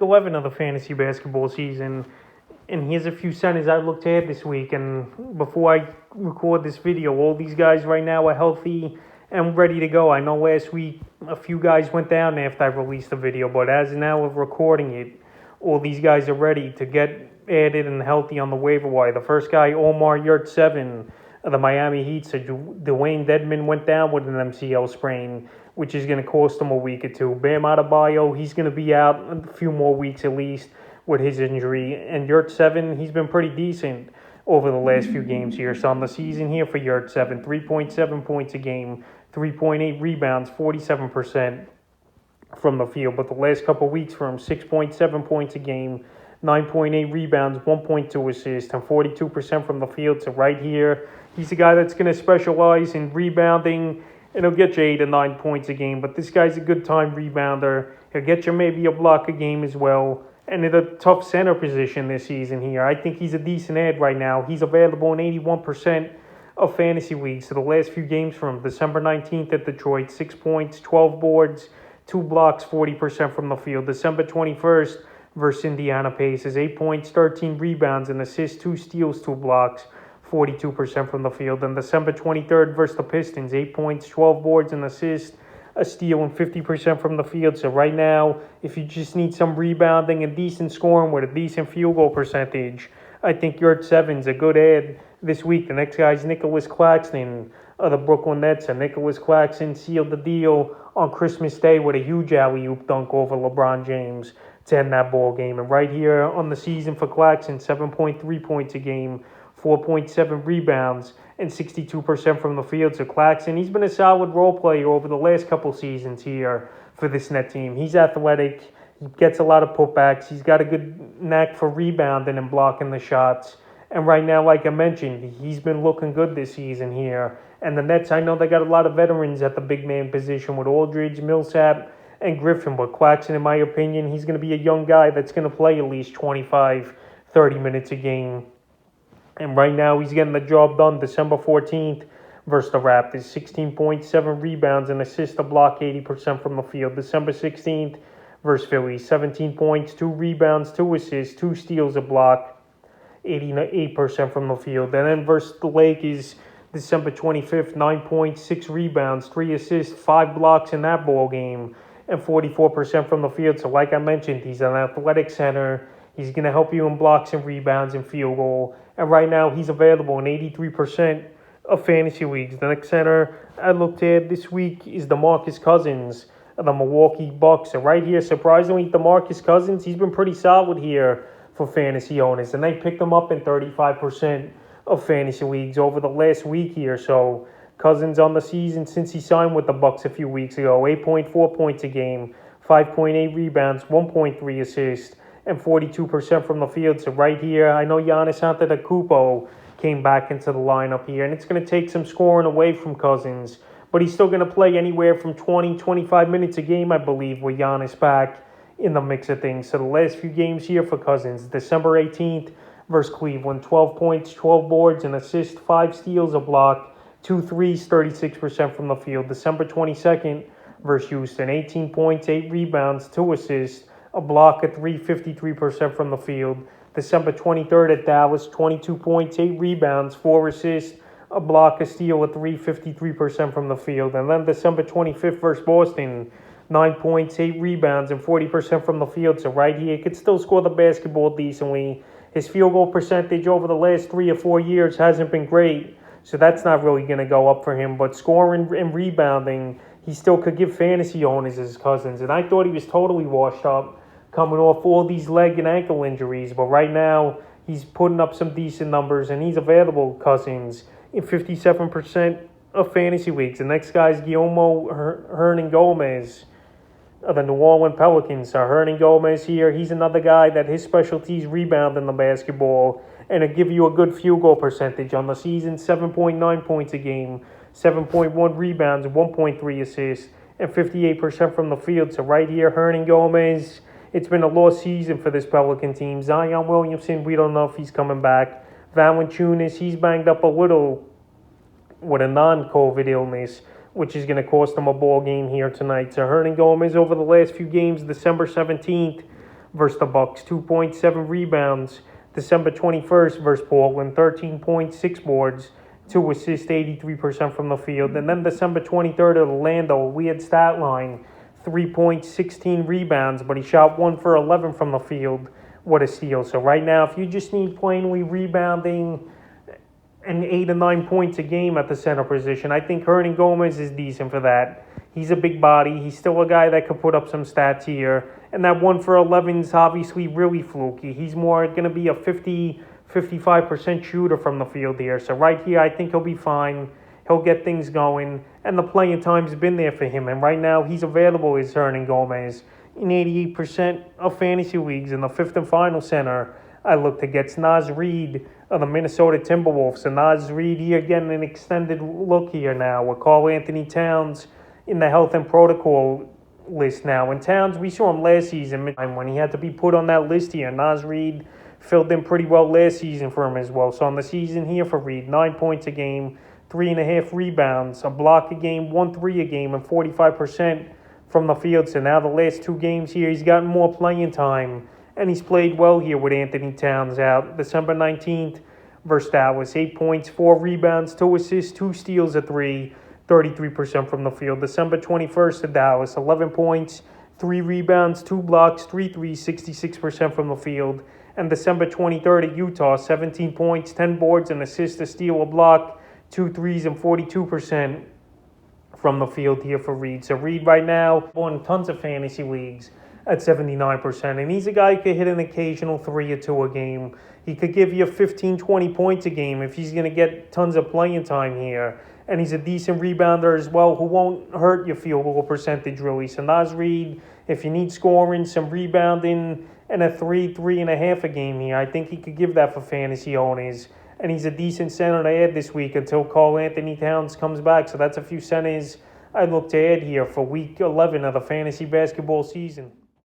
11 of the fantasy basketball season. And here's a few centers I looked at this week. And before I record this video, all these guys right now are healthy and ready to go. I know last week a few guys went down after I released the video, but as now of recording it, all these guys are ready to get added and healthy on the waiver wire. The first guy, Omer Yurtseven of the Miami Heat, said Dwayne Dedmon went down with an MCL sprain, which is going to cost him a week or two. Bam Adebayo, he's going to be out a few more weeks at least with his injury. And Yurtseven, he's been pretty decent over the last few games here. So on the season here for Yurtseven, 3.7 points a game, 3.8 rebounds, 47% from the field. But the last couple weeks for him, 6.7 points a game, 9.8 rebounds, 1.2 assists, and 42% from the field. So right here, he's a guy that's going to specialize in rebounding, and he'll get you 8 to 9 points a game. But this guy's a good time rebounder. He'll get you maybe a block a game as well. And in a tough center position this season here, I think he's a decent ad right now. He's available in 81% of fantasy leagues. So the last few games from December 19th at Detroit, 6 points, 12 boards, 2 blocks, 40% from the field. December 21st versus Indiana Pacers, 8 points, 13 rebounds, and assists, 2 steals, 2 blocks, 42% from the field. And December 23rd versus the Pistons, 8 points, 12 boards, and assists, a steal, and 50% from the field. So right now, if you just need some rebounding and decent scoring with a decent field goal percentage, I think Yurtseven's a good ad this week. The next guy is Nicolas Claxton of the Brooklyn Nets. And Nicolas Claxton sealed the deal on Christmas Day with a huge alley-oop dunk over LeBron James to end that ball game. And right here on the season for Claxton, 7.3 points a game, 4.7 rebounds, and 62% from the field. So Claxton, he's been a solid role player over the last couple seasons here for this net team. He's athletic. He gets a lot of putbacks. He's got a good knack for rebounding and blocking the shots. And right now, like I mentioned, he's been looking good this season here. And the Nets, I know they got a lot of veterans at the big man position with Aldridge, Millsap, and Griffin. But Claxton, in my opinion, he's going to be a young guy that's going to play at least 25, 30 minutes a game. And right now, he's getting the job done. December 14th versus the Raptors, 16.7 rebounds and assists, a block, 80% from the field. December 16th versus Philly, 17 points, 2 rebounds, 2 assists, 2 steals, a block, 88% from the field. And then versus the Lakers, December 25th, 9 points, 6 rebounds, 3 assists, 5 blocks in that ball game, and 44% from the field. So like I mentioned, he's an athletic center. He's going to help you in blocks and rebounds and field goal. And right now, he's available in 83% of fantasy leagues. The next center I looked at this week is DeMarcus Cousins of the Milwaukee Bucks. And right here, surprisingly, DeMarcus Cousins, he's been pretty solid here for fantasy owners. And they picked him up in 35% of fantasy leagues over the last week here. So Cousins on the season since he signed with the Bucks a few weeks ago, 8.4 points a game, 5.8 rebounds, 1.3 assists, and 42% from the field. So right here, I know Giannis Antetokounmpo came back into the lineup here, and it's going to take some scoring away from Cousins, but he's still going to play anywhere from 20, 25 minutes a game, I believe, with Giannis back in the mix of things. So the last few games here for Cousins, December 18th versus Cleveland, 12 points, 12 boards, an assist, 5 steals, a block, 2 threes, 36% from the field. December 22nd versus Houston, 18 points, 8 rebounds, 2 assists, a block, a 3, 53% from the field. December 23rd at Dallas, 22 points, 8 rebounds, 4 assists, a block, a steal, a 3, 53% from the field. And then December 25th versus Boston, 9 points, 8 rebounds, and 40% from the field. So right here, he could still score the basketball decently. His field goal percentage over the last 3 or 4 years hasn't been great, so that's not really going to go up for him. But scoring and rebounding, he still could give fantasy owners his Cousins. And I thought he was totally washed up coming off all these leg and ankle injuries. But right now, he's putting up some decent numbers, and he's available, Cousins, in 57% of fantasy leagues. The next guy is Guillermo Hernangomez of the New Orleans Pelicans. So Hernangomez here, he's another guy that his specialty is rebounding the basketball, and it'll give you a good field goal percentage on the season, 7.9 points a game, 7.1 rebounds, 1.3 assists, and 58% from the field. So right here, Hernangomez, it's been a lost season for this Pelican team. Zion Williamson, we don't know if he's coming back. Valanciunas, he's banged up a little with a non-COVID illness, which is going to cost him a ball game here tonight. So Hernangomez over the last few games, December 17th versus the Bucks, 2.7 rebounds. December 21st versus Portland, 13.6 boards, 2 assists, 83% from the field. And then December 23rd at Orlando, a weird stat line, 3.16 rebounds, but he shot 1 for 11 from the field. What a steal. So right now, if you just need plainly rebounding and 8 or 9 points a game at the center position, I think Hernangomez is decent for that. He's a big body. He's still a guy that could put up some stats here. And that 1 for 11 is obviously really fluky. He's more going to be a 55% shooter from the field here. So right here, I think he'll be fine. He'll get things going. And the playing time's been there for him. And right now, he's available as Hernangomez in 88% of fantasy leagues. In the fifth and final center, I look to get Naz Reid of the Minnesota Timberwolves. And Naz Reid here getting an extended look here now with Karl Anthony Towns in the health and protocol list now. And Towns, we saw him last season when he had to be put on that list here. Naz Reid filled in pretty well last season for him as well. So on the season here for Reid, 9 points a game, 3.5 rebounds, a block a game, 1 3 a game, and 45% from the field. So now the last 2 games here, he's gotten more playing time. And he's played well here with Anthony Towns out. December 19th versus Dallas, 8 points, 4 rebounds, 2 assists, 2 steals, a 3, 33% from the field. December 21st at Dallas, 11 points, 3 rebounds, 2 blocks, 3 threes, 66% from the field. And December 23rd at Utah, 17 points, 10 boards, an assist, a steal, a block, 2 threes, and 42% from the field here for Reid. So Reid right now won tons of fantasy leagues at 79%. And he's a guy who could hit an occasional 3 or 2 a game. He could give you 15, 20 points a game if he's going to get tons of playing time here. And he's a decent rebounder as well who won't hurt your field goal percentage really. So Naz Reid, if you need scoring, some rebounding, and a 3.5 a game here, I think he could give that for fantasy owners. And he's a decent center to add this week until Karl Anthony Towns comes back. So that's a few centers I'd look to add here for week 11 of the fantasy basketball season.